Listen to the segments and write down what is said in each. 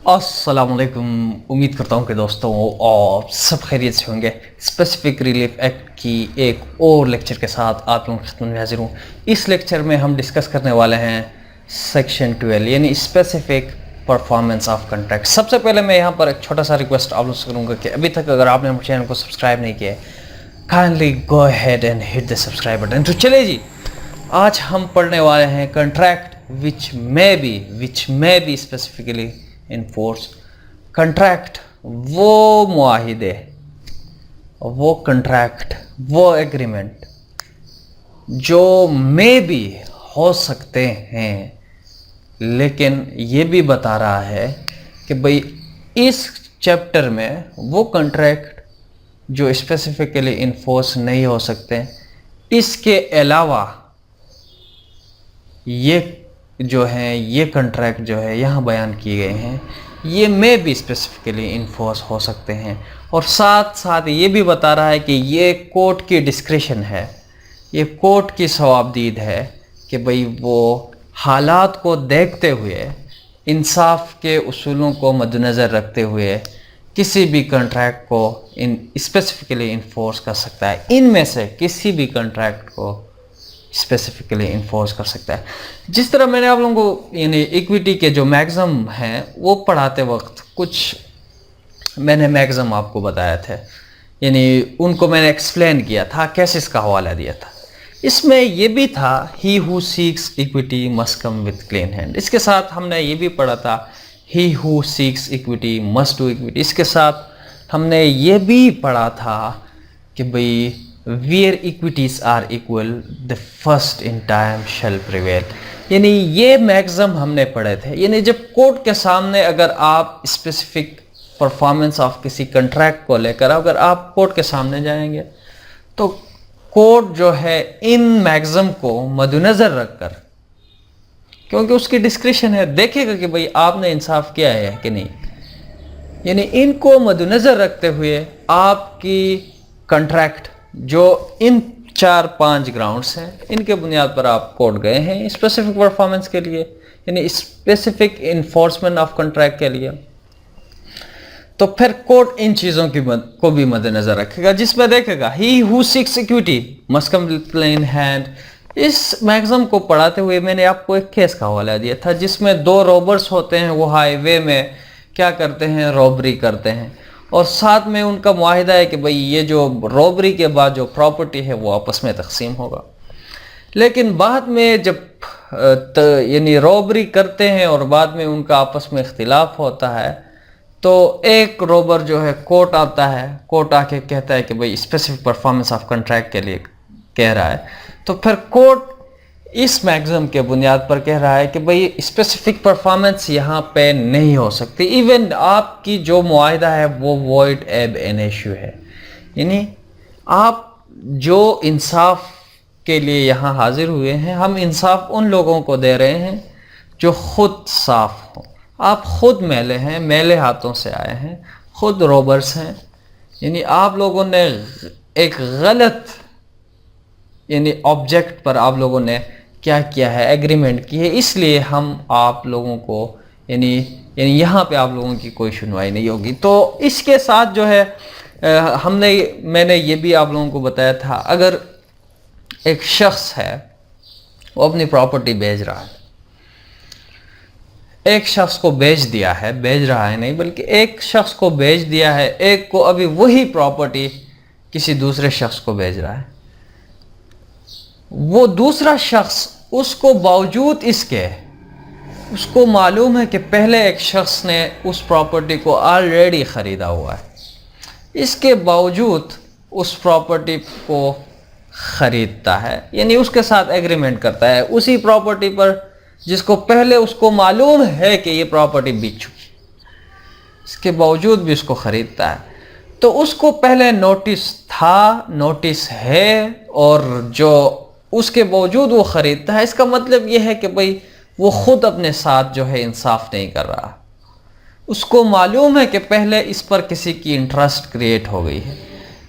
अस्सलामुअलैकुम। उम्मीद करता हूँ कि दोस्तों और सब खैरियत से होंगे। स्पेसिफिक रिलीफ एक्ट की एक और लेक्चर के साथ आप लोगों की खिदमत में हाजिर हूँ। इस लेक्चर में हम डिस्कस करने वाले हैं सेक्शन 12 यानी स्पेसिफिक परफॉर्मेंस ऑफ कॉन्ट्रैक्ट। सबसे पहले मैं यहाँ पर एक छोटा सा रिक्वेस्ट आप लोगों से करूँगा कि अभी तक अगर आपने हमारे चैनल को सब्सक्राइब नहीं किया kindly go ahead and hit the subscribe button. तो चलिए जी, आज हम पढ़ने वाले हैं contract which may be specifically enforce. Contract वो मुआहिदे, वो कॉन्ट्रैक्ट, वो एग्रीमेंट जो मे भी हो सकते हैं, लेकिन ये भी बता रहा है कि भाई इस चैप्टर में वो कॉन्ट्रैक्ट जो स्पेसिफिकली इन्फोर्स नहीं हो सकते, इसके अलावा ये जो है ये कॉन्ट्रैक्ट जो है यहाँ बयान किए गए हैं ये में भी स्पेसिफिकली इन्फोर्स हो सकते हैं। और साथ साथ ये भी बता रहा है कि ये कोर्ट की डिस्क्रिशन है, ये कोर्ट की सवाबदीद है कि भाई वो हालात को देखते हुए, इंसाफ के उसूलों को मद्देनज़र रखते हुए किसी भी कॉन्ट्रैक्ट को स्पेसिफिकली इन्फोर्स कर सकता है। इनमें से किसी भी कॉन्ट्रैक्ट को स्पेसिफिकली इन्फोर्स कर सकता है। जिस तरह मैंने आप लोगों को यानी इक्विटी के जो मैक्सिमम हैं वो पढ़ाते वक्त कुछ मैंने मैक्सिमम आपको बताया था, यानी उनको मैंने एक्सप्लेन किया था, केसेस का हवाला दिया था। इसमें ये भी था ही who seeks equity must come with clean hand. इसके साथ हमने ये भी पढ़ा था ही who seeks equity must do equity. इसके साथ हमने ये भी पढ़ा था कि भाई where equities are equal the first in time shall prevail. यानी ये मैक्सिमम हमने पढ़े थे। यानी जब कोर्ट के सामने अगर आप स्पेसिफिक परफॉर्मेंस ऑफ किसी कॉन्ट्रैक्ट को लेकर अगर आप कोर्ट के सामने जाएंगे तो कोर्ट जो है इन मैक्सिमम को मद्देनज़र रखकर, क्योंकि उसकी डिस्क्रिशन है, देखेगा कि भाई आपने इंसाफ किया है कि नहीं, यानी इनको मद्देनज़र रखते हुए आपकी कॉन्ट्रैक्ट जो इन 4-5 ग्राउंड्स हैं इनके बुनियाद पर आप कोर्ट गए हैं स्पेसिफिक परफॉर्मेंस के लिए, यानी स्पेसिफिक इन्फोर्समेंट ऑफ कॉन्ट्रैक्ट के लिए, तो फिर कोर्ट इन चीज़ों को भी मद्देनज़र रखेगा, जिसमें देखेगा ही who seeks equity must come with clean hand. इस मैक्सिमम को पढ़ाते हुए मैंने आपको एक केस का हवाला दिया था जिसमें 2 रॉबर्स होते हैं, वो हाईवे में क्या करते हैं, रॉबरी करते हैं, और साथ में उनका मुआहिदा है कि भाई ये जो रॉबरी के बाद जो प्रॉपर्टी है वो आपस में तकसीम होगा। लेकिन बाद में जब यानी रॉबरी करते हैं और बाद में उनका आपस में इख्तिलाफ होता है तो एक रॉबर जो है कोर्ट आता है, कोर्ट आके कहता है कि भाई स्पेसिफिक परफॉर्मेंस ऑफ कॉन्ट्रैक्ट के लिए कह रहा है, तो फिर कोर्ट इस मैक्सिमम के बुनियाद पर कह रहा है कि भाई स्पेसिफिक परफॉर्मेंस यहाँ पे नहीं हो सकती, इवन आपकी जो मुआहिदा है वो वॉइड एब इश्यू है। यानी आप जो इंसाफ के लिए यहाँ हाजिर हुए हैं, हम इंसाफ उन लोगों को दे रहे हैं जो खुद साफ हों। आप खुद मैले हैं, मैले हाथों से आए हैं, खुद रॉबर्स हैं, यानी आप लोगों ने एक गलत यानी ऑब्जेक्ट पर आप लोगों ने क्या किया है, एग्रीमेंट की है, इसलिए हम आप लोगों को यानी यहाँ पे आप लोगों की कोई सुनवाई नहीं होगी। तो इसके साथ जो है मैंने ये भी आप लोगों को बताया था, अगर एक शख्स है वो अपनी प्रॉपर्टी बेच रहा है, एक शख्स को बेच दिया है, बेच रहा है नहीं बल्कि एक शख्स को बेच दिया है, एक को अभी वही प्रॉपर्टी किसी दूसरे शख्स को बेच रहा है, वो दूसरा शख्स उसको बावजूद इसके उसको मालूम है कि पहले एक शख्स ने उस प्रॉपर्टी को ऑलरेडी ख़रीदा हुआ है, इसके बावजूद उस प्रॉपर्टी को ख़रीदता है, यानी उसके साथ एग्रीमेंट करता है उसी प्रॉपर्टी पर जिसको पहले उसको मालूम है कि ये प्रॉपर्टी बिक चुकी, इसके बावजूद भी उसको ख़रीदता है। तो उसको पहले नोटिस था, नोटिस है, और जो उसके बावजूद वो ख़रीदता है, इसका मतलब ये है कि भाई वो ख़ुद अपने साथ जो है इंसाफ नहीं कर रहा, उसको मालूम है कि पहले इस पर किसी की इंटरेस्ट क्रिएट हो गई है,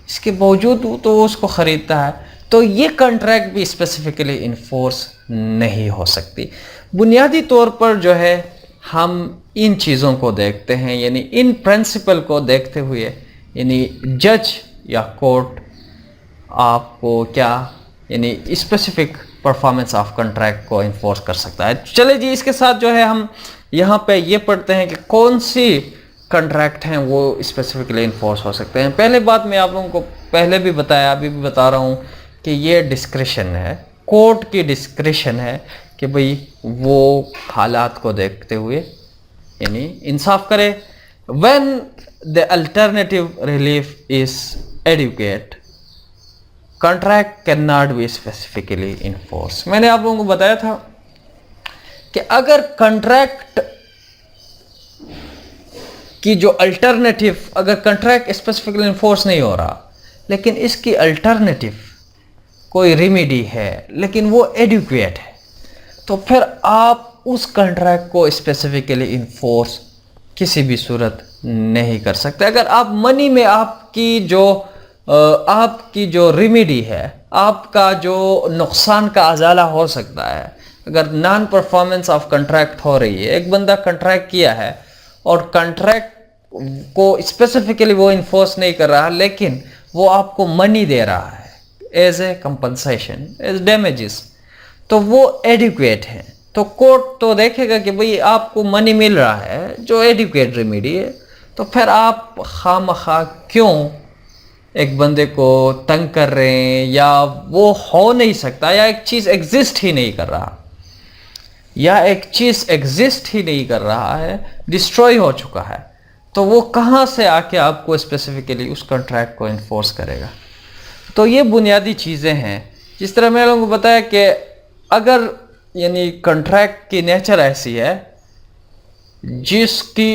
इसके बावजूद तो वो उसको ख़रीदता है। तो ये कॉन्ट्रैक्ट भी स्पेसिफिकली इन्फोर्स नहीं हो सकती। बुनियादी तौर पर जो है हम इन चीज़ों को देखते हैं, यानी इन प्रिंसिपल को देखते हुए यानी जज या कोर्ट आपको क्या यानी स्पेसिफिक परफॉर्मेंस ऑफ कॉन्ट्रैक्ट को इन्फोर्स कर सकता है। चले जी, इसके साथ जो है हम यहाँ पे ये पढ़ते हैं कि कौन सी कॉन्ट्रैक्ट हैं वो स्पेसिफिकली इन्फोर्स हो सकते हैं। पहले बात मैं आप लोगों को पहले भी बताया, अभी भी बता रहा हूँ कि ये डिस्क्रिशन है, कोर्ट की डिस्क्रिशन है कि भाई वो हालात को देखते हुए यानी इंसाफ करे। When the alternative relief is adequate, contract can not be specifically enforce. मैंने आप लोगों को बताया था कि अगर कॉन्ट्रैक्ट की जो अल्टरनेटिव, अगर कॉन्ट्रैक्ट स्पेसिफिकली इन्फोर्स नहीं हो रहा लेकिन इसकी अल्टरनेटिव कोई रेमेडी है लेकिन वो एडुकेट है, तो फिर आप उस कॉन्ट्रैक्ट को स्पेसिफिकली इन्फोर्स किसी भी सूरत नहीं कर सकते। अगर आप मनी में आपकी जो रेमेडी है, आपका जो नुकसान का अजाला हो सकता है, अगर नॉन परफॉर्मेंस ऑफ कॉन्ट्रैक्ट हो रही है, एक बंदा कॉन्ट्रैक्ट किया है और कॉन्ट्रैक्ट को स्पेसिफिकली वो इन्फोर्स नहीं कर रहा लेकिन वो आपको मनी दे रहा है as a compensation, as damages, तो वो एडुकेट है। तो कोर्ट तो देखेगा कि भाई आपको मनी मिल रहा है जो एडुकेट रेमेडी है, तो फिर आप खामखा क्यों एक बंदे को तंग कर रहे हैं, या वो हो नहीं सकता, या एक चीज़ एग्जिस्ट ही नहीं कर रहा, या एक चीज़ एग्जिस्ट ही नहीं कर रहा है, डिस्ट्रॉय हो चुका है, तो वो कहाँ से आके आपको स्पेसिफिकली उस कॉन्ट्रैक्ट को इन्फोर्स करेगा। तो ये बुनियादी चीज़ें हैं। जिस तरह मैंने लोगों को बताया कि अगर यानी कॉन्ट्रैक्ट की नेचर ऐसी है जिसकी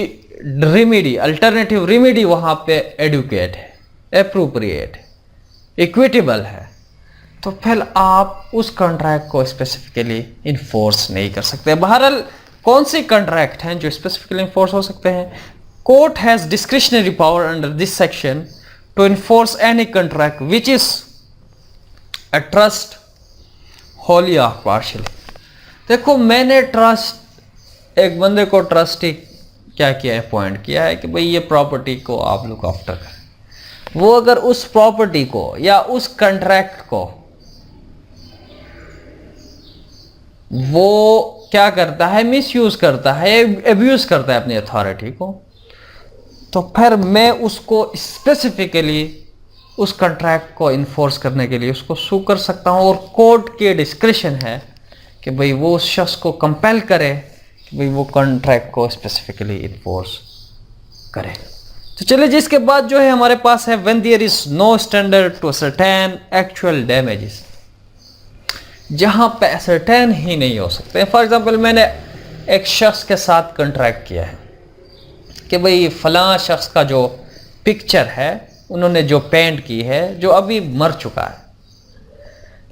रेमेडी, अल्टरनेटिव रेमेडी वहाँ पे एडुकेट है, एप्रोप्रिएट है, इक्विटेबल है, तो फिर आप उस कॉन्ट्रैक्ट को स्पेसिफिकली इन्फोर्स नहीं कर सकते। बहरहाल कौन सी कॉन्ट्रैक्ट हैं जो स्पेसिफिकली इन्फोर्स हो सकते हैं? Court has discretionary power under this section two enforce any contract which is a trust Holi और पार्शियली। देखो, मैंने ट्रस्ट, एक बंदे को ट्रस्टी क्या किया है, अपॉइंट किया है कि भाई ये प्रॉपर्टी को आप लुक आफ्टर करें। वो अगर उस प्रॉपर्टी को या उस कॉन्ट्रैक्ट को वो क्या करता है, मिसयूज करता है, एब्यूज करता है अपनी अथॉरिटी को, तो फिर मैं उसको स्पेसिफिकली उस कॉन्ट्रैक्ट को इन्फोर्स करने के लिए उसको सू कर सकता हूँ। और कोर्ट के डिस्क्रिशन है कि भाई वो उस शख्स को कंपेल करे कि भाई वो कॉन्ट्रैक्ट को स्पेसिफिकली इन्फोर्स करे। तो चलिए जी, इसके बाद जो है हमारे पास है when there is no standard to certain actual damages, जहाँ पे असरटेन ही नहीं हो सकते। फॉर एग्जांपल, मैंने एक शख्स के साथ कॉन्ट्रैक्ट किया है कि भाई फलां शख्स का जो पिक्चर है उन्होंने जो पेंट की है, जो अभी मर चुका है,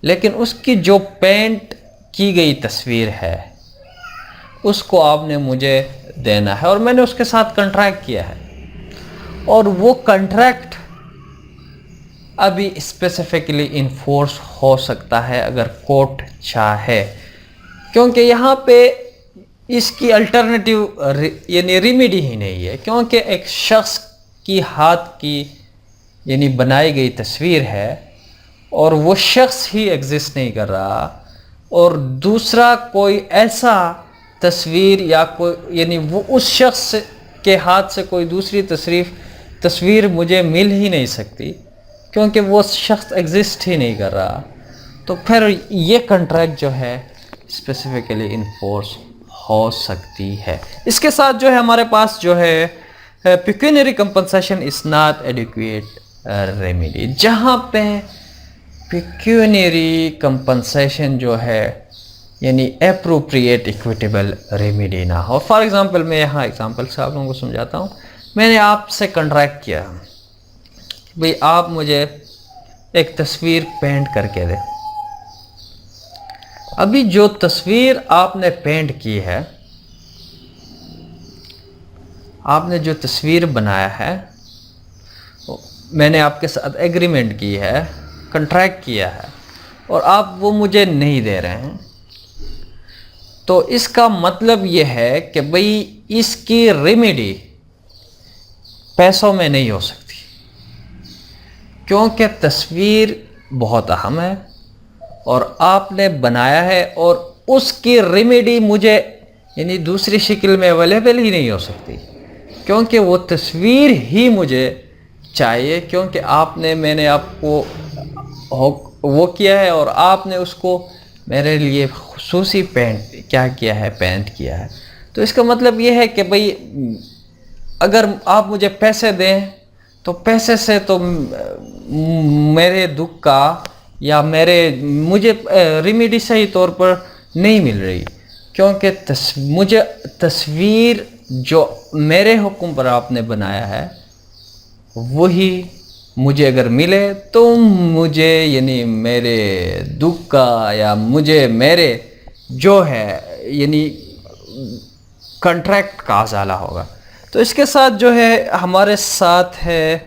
लेकिन उसकी जो पेंट की गई तस्वीर है उसको आपने मुझे देना है, और मैंने उसके साथ कॉन्ट्रैक्ट किया है। और वो कॉन्ट्रैक्ट अभी स्पेसिफिकली इन्फोर्स हो सकता है अगर कोर्ट चाहे, क्योंकि यहाँ पे इसकी अल्टरनेटिव यानी रेमेडी ही नहीं है, क्योंकि एक शख्स की हाथ की यानी बनाई गई तस्वीर है और वो शख्स ही एग्जिस्ट नहीं कर रहा, और दूसरा कोई ऐसा तस्वीर या कोई यानी वो उस शख्स के हाथ से कोई दूसरी तस्वीर मुझे मिल ही नहीं सकती, क्योंकि वो शख्स एग्जिस्ट ही नहीं कर रहा। तो फिर ये कॉन्ट्रैक्ट जो है स्पेसिफिकली इन्फोर्स हो सकती है। इसके साथ जो है हमारे पास जो है pecuniary compensation is not adequate remedy, जहाँ पे पेक्यूनियरी कंपनसेशन जो है यानी एप्रोप्रिएट इक्विटेबल रेमेडी ना हो। फॉर एग्जांपल, मैं यहाँ एग्जांपल से आप लोगों को समझाता हूँ। मैंने आपसे कॉन्ट्रैक्ट किया भाई आप मुझे एक तस्वीर पेंट करके दे। अभी जो तस्वीर आपने पेंट की है, आपने जो तस्वीर बनाया है, मैंने आपके साथ एग्रीमेंट की है, कॉन्ट्रैक्ट किया है, और आप वो मुझे नहीं दे रहे हैं, तो इसका मतलब ये है कि भाई इसकी रेमेडी पैसों में नहीं हो सकती, क्योंकि तस्वीर बहुत अहम है और आपने बनाया है, और उसकी रेमेडी मुझे यानी दूसरी शक्ल में अवेलेबल ही नहीं हो सकती, क्योंकि वो तस्वीर ही मुझे चाहिए, क्योंकि मैंने आपको वो किया है और आपने उसको मेरे लिए खुसूसी पेंट किया है। तो इसका मतलब ये है कि भाई अगर आप मुझे पैसे दें तो पैसे से तो मेरे दुख का या मुझे रेमेडी सही तौर पर नहीं मिल रही, क्योंकि मुझे तस्वीर जो मेरे हुक्म पर आपने बनाया है वही मुझे अगर मिले तो मुझे यानी मेरे दुख का या मुझे मेरे जो है यानी कॉन्ट्रैक्ट का अज़ाला होगा। तो इसके साथ जो है हमारे साथ है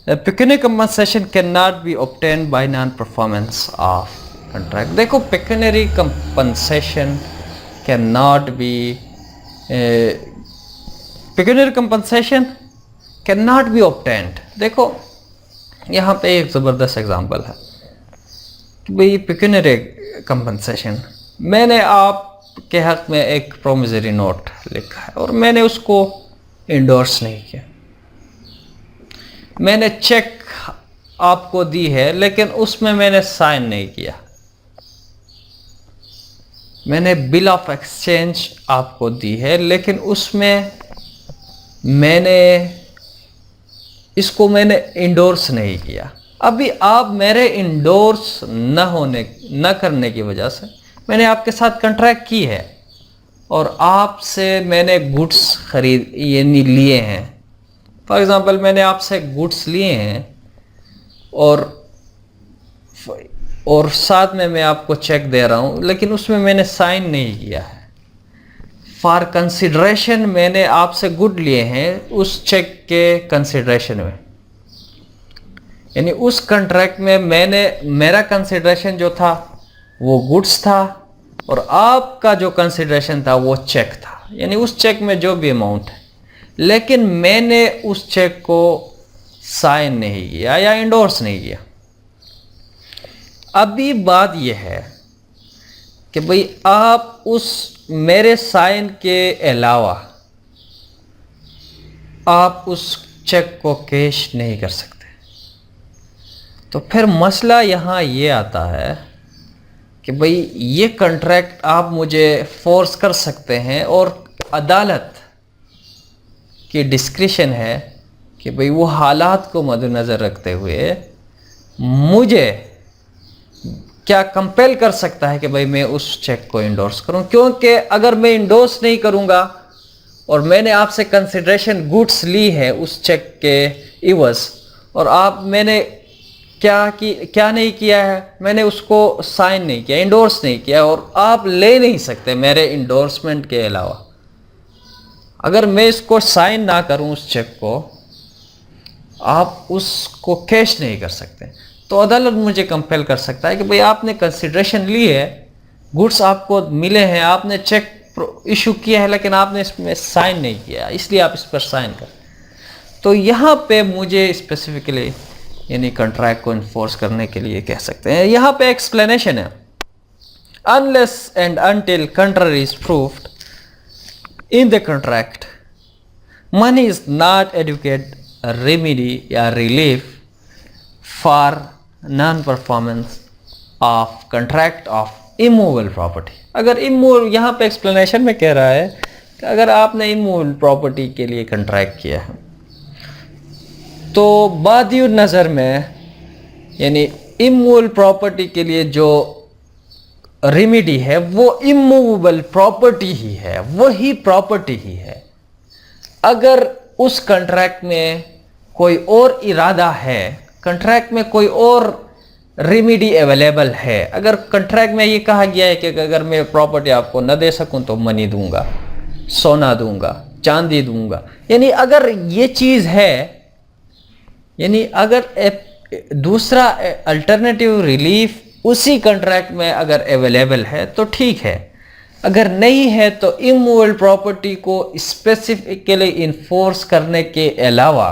pecuniary compensation can not be obtained by non performance of contract. देखो, pecuniary compensation can not be pecuniary compensation can not be obtained. देखो यहाँ पे एक ज़बरदस्त एग्जांपल है कि भाई पेक्यूनियरी कंपनसेशन, मैंने आपके हक़ में एक प्रोमिसरी नोट लिखा है और मैंने उसको इंडोर्स नहीं किया। मैंने चेक आपको दी है लेकिन उसमें मैंने साइन नहीं किया। मैंने बिल ऑफ एक्सचेंज आपको दी है लेकिन उसमें मैंने इंडोर्स नहीं किया। अभी आप मेरे इंडोर्स न करने की वजह से मैंने आपके साथ कॉन्ट्रैक्ट की है और आपसे मैंने गुड्स यानी लिए हैं। फॉर एग्ज़ाम्पल, मैंने आपसे गुड्स लिए हैं और साथ में मैं आपको चेक दे रहा हूँ, लेकिन उसमें मैंने साइन नहीं किया है। फॉर कंसिडरेशन मैंने आपसे गुड लिए हैं उस चेक के कंसिडरेशन में, यानी उस कॉन्ट्रैक्ट में मेरा कंसिडरेशन जो था वो गुड्स था और आपका जो कंसिडरेशन था वो चेक था, यानी उस चेक में जो भी अमाउंट है, लेकिन मैंने उस चेक को साइन नहीं किया या इंडोर्स नहीं किया। अभी बात यह है कि भाई आप उस मेरे साइन के अलावा आप उस चेक को कैश नहीं कर सकते। तो फिर मसला यहाँ ये आता है कि भाई ये कॉन्ट्रैक्ट आप मुझे फोर्स कर सकते हैं और अदालत की डिस्क्रिशन है कि भाई वो हालात को मद्देनज़र रखते हुए मुझे क्या कंपेल कर सकता है कि भाई मैं उस चेक को इंडोर्स करूं, क्योंकि अगर मैं इंडोर्स नहीं करूंगा और मैंने आपसे कंसिडरेशन गुड्स ली है उस चेक के इवज़ और मैंने क्या नहीं किया है, मैंने उसको साइन नहीं किया, इंडोर्स नहीं किया, और आप ले नहीं सकते मेरे इंडोर्समेंट के अलावा। अगर मैं इसको साइन ना करूं उस चेक को, आप उसको कैश नहीं कर सकते। तो अदालत मुझे कंपेल कर सकता है कि भाई आपने कंसिडरेशन ली है, गुड्स आपको मिले हैं, आपने चेक इशू किया है, लेकिन आपने इसमें साइन नहीं किया, इसलिए आप इस पर साइन कर। तो यहाँ पे मुझे स्पेसिफिकली यानी कॉन्ट्रैक्ट को इन्फोर्स करने के लिए कह सकते हैं। यहाँ पे एक्सप्लेनेशन है, unless and until contrary is proved in the contract money is not adequate remedy या relief for non performance of contract of immovable property. अगर यहाँ पे एक्सप्लेनेशन में कह रहा है कि अगर आपने इमूवेबल प्रॉपर्टी के लिए कॉन्ट्रैक्ट किया है तो बादियुन नज़र में यानी इमूवेबल प्रॉपर्टी के लिए जो रेमेडी है वो इमूवेबल प्रॉपर्टी ही है, वही प्रॉपर्टी ही है। अगर उस कॉन्ट्रैक्ट में कोई और इरादा है, कॉन्ट्रैक्ट में कोई और रेमेडी अवेलेबल है, अगर कॉन्ट्रैक्ट में ये कहा गया है कि अगर मैं प्रॉपर्टी आपको न दे सकूं तो मनी दूंगा, सोना दूंगा, चांदी दूंगा, यानी अगर ये चीज़ है, यानी अगर दूसरा अल्टरनेटिव रिलीफ उसी कॉन्ट्रैक्ट में अगर अवेलेबल है तो ठीक है। अगर नहीं है तो इमूवेबल प्रॉपर्टी को स्पेसिफिकली इन्फोर्स करने के अलावा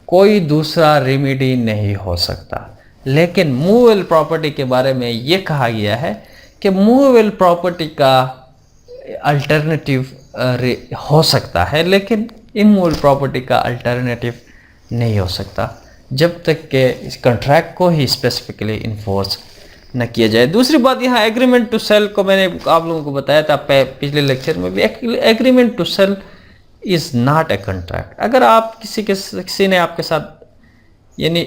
कोई दूसरा रेमेडी नहीं हो सकता। लेकिन मूवेबल प्रॉपर्टी के बारे में यह कहा गया है कि मूवेबल प्रॉपर्टी का अल्टरनेटिव हो सकता है, लेकिन इमूवेबल प्रॉपर्टी का अल्टरनेटिव नहीं हो सकता जब तक कि इस कॉन्ट्रैक्ट को ही स्पेसिफिकली इन्फोर्स न किया जाए। दूसरी बात, यहाँ एग्रीमेंट टू सेल को मैंने आप लोगों को बताया था पिछले लेक्चर में भी, agreement to sell is not a contract. अगर आप किसी ने आपके साथ यानी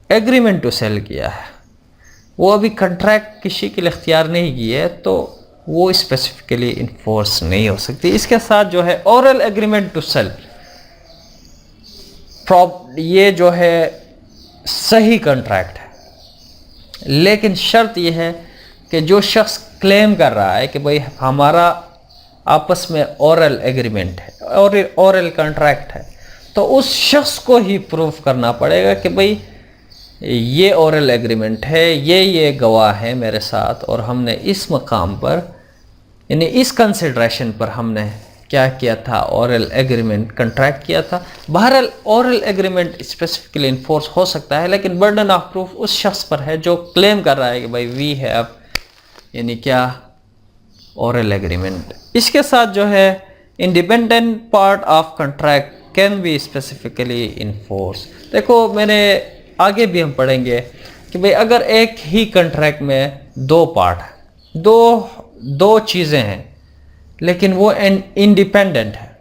एग्रीमेंट टू सेल किया है, वो अभी कॉन्ट्रैक्ट किसी के लिए इख्तियार नहीं किया है, तो वो स्पेसिफिकली इन्फोर्स नहीं हो सकती। इसके साथ जो है ओरल एग्रीमेंट टू सेल, ये जो है सही कॉन्ट्रैक्ट है, लेकिन शर्त यह है कि जो शख्स क्लेम कर रहा है कि भाई हमारा आपस में ओरल एग्रीमेंट है और ओरल कॉन्ट्रैक्ट है, तो उस शख्स को ही प्रूफ करना पड़ेगा कि भाई ये ओरल एग्रीमेंट है, ये गवाह है मेरे साथ, और हमने इस मकाम पर यानी इस कंसिडरेशन पर हमने क्या किया था, ओरल एग्रीमेंट कॉन्ट्रैक्ट किया था। बहरहाल ओरल एग्रीमेंट स्पेसिफिकली इन्फोर्स हो सकता है, लेकिन बर्डन ऑफ प्रूफ उस शख्स पर है जो क्लेम कर रहा है कि भाई वी हैव यानी क्या ओरल एग्रीमेंट। इसके साथ जो है independent part of contract can be specifically enforce. देखो मैंने आगे भी हम पढ़ेंगे कि भाई अगर एक ही कॉन्ट्रैक्ट में दो पार्ट है, दो चीज़ें हैं, लेकिन वो इंडिपेंडेंट है,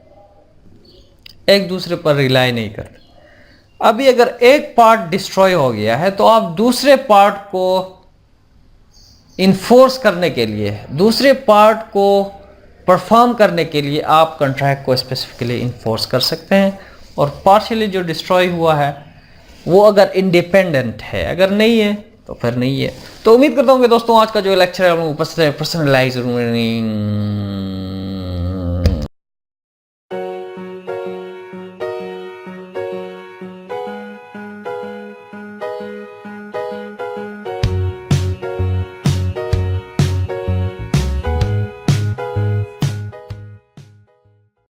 एक दूसरे पर रिलाई नहीं करते। अभी अगर एक पार्ट डिस्ट्रॉय हो गया है तो आप दूसरे पार्ट को इन्फोर्स करने के लिए, दूसरे पार्ट को परफॉर्म करने के लिए आप कॉन्ट्रैक्ट को स्पेसिफिकली इन्फोर्स कर सकते हैं। और पार्शियली जो डिस्ट्रॉय हुआ है वो अगर इंडिपेंडेंट है, अगर नहीं है तो फिर नहीं है। तो उम्मीद करता हूँ कि दोस्तों आज का जो लेक्चर है वो पर्सनलाइज